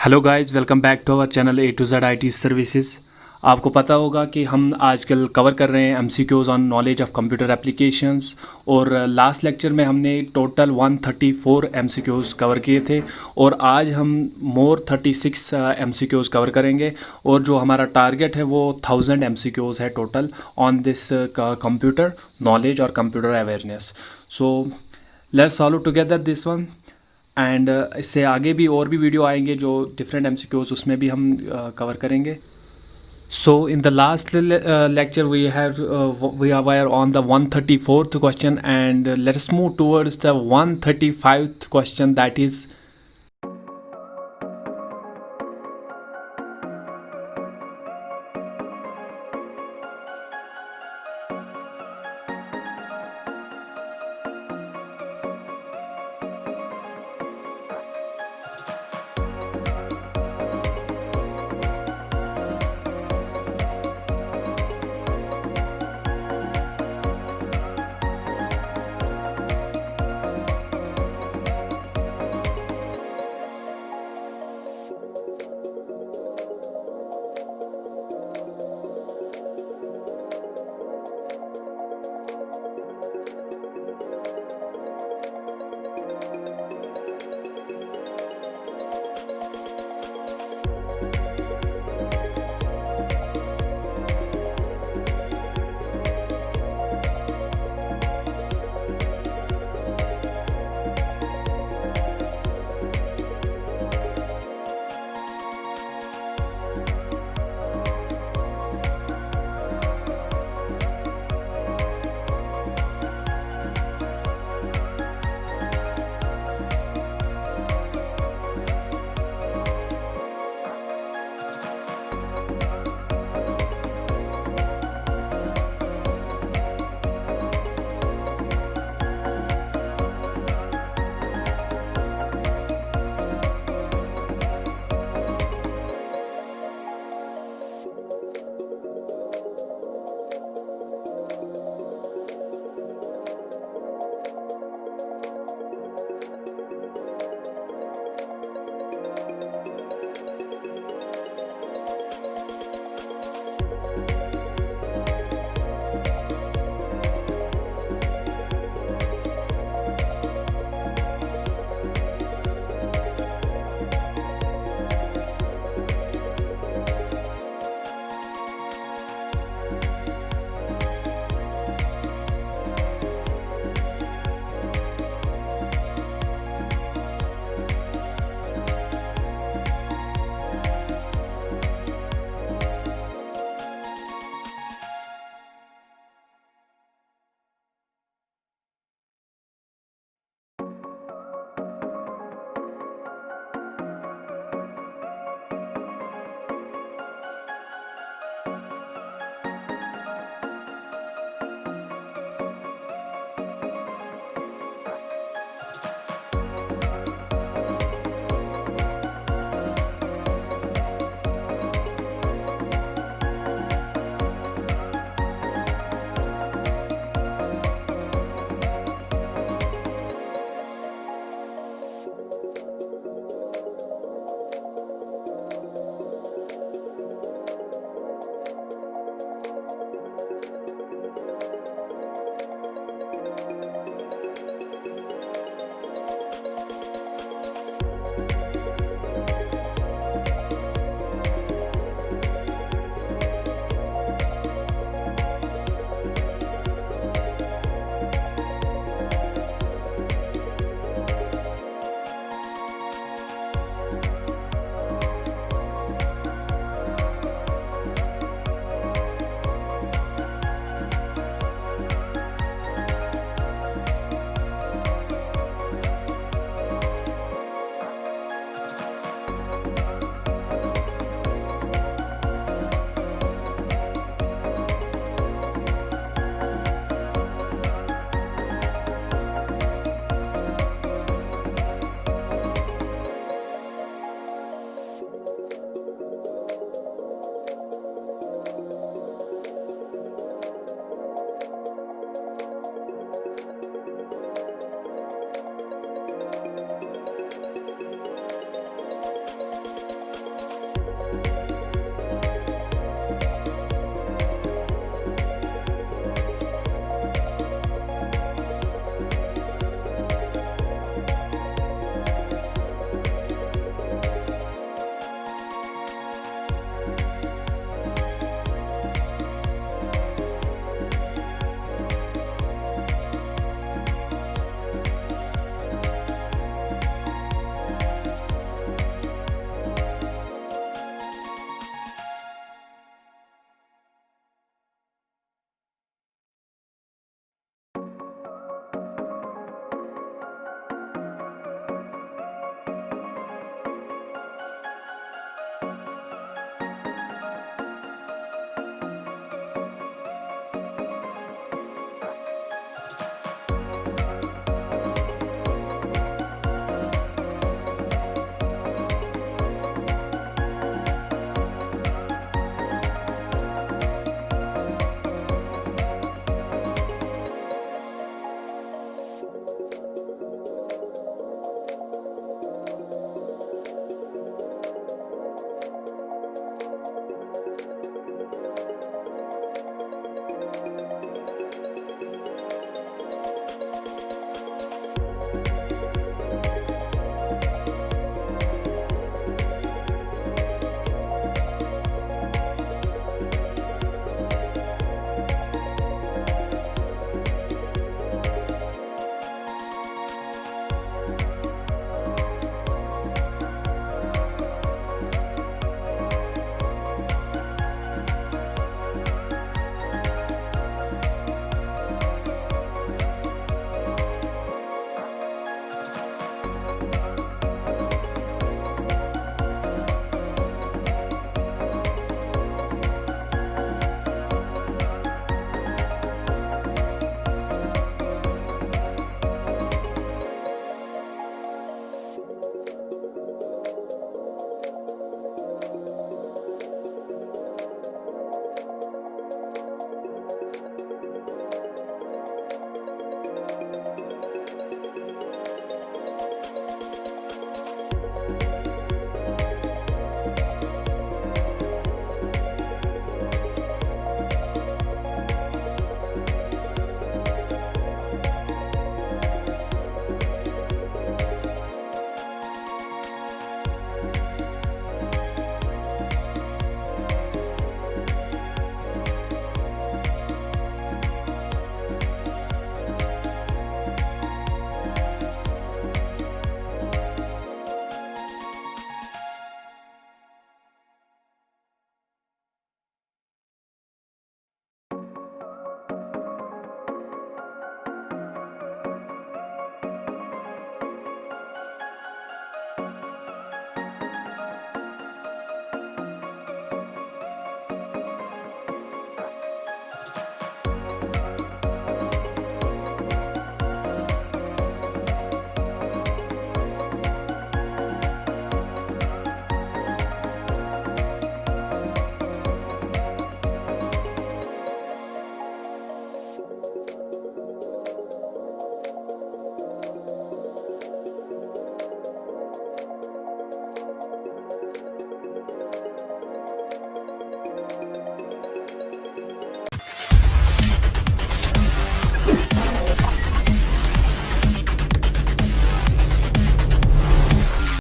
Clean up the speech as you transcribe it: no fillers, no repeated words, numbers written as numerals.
Hello guys, welcome back to our channel A to Z IT services. आपको पता होगा कि हम आजकल कवर कर रहे हैं MCQs on knowledge of computer applications. और लास्ट लेक्चर में हमने टोटल 134 MCQs कवर किए थे और आज हम मोर 36 MCQs कवर करेंगे। और जो हमारा टारगेट है वो 1000 MCQs है total on this computer knowledge और computer awareness. So let's solve together this one. And इससे आगे भी और भी वीडियो आएंगे जो डिफरेंट MCQs, उसमें भी हम कवर करेंगे। So in the last lecture we were on the 134th question, and let us move towards the 135th question, that is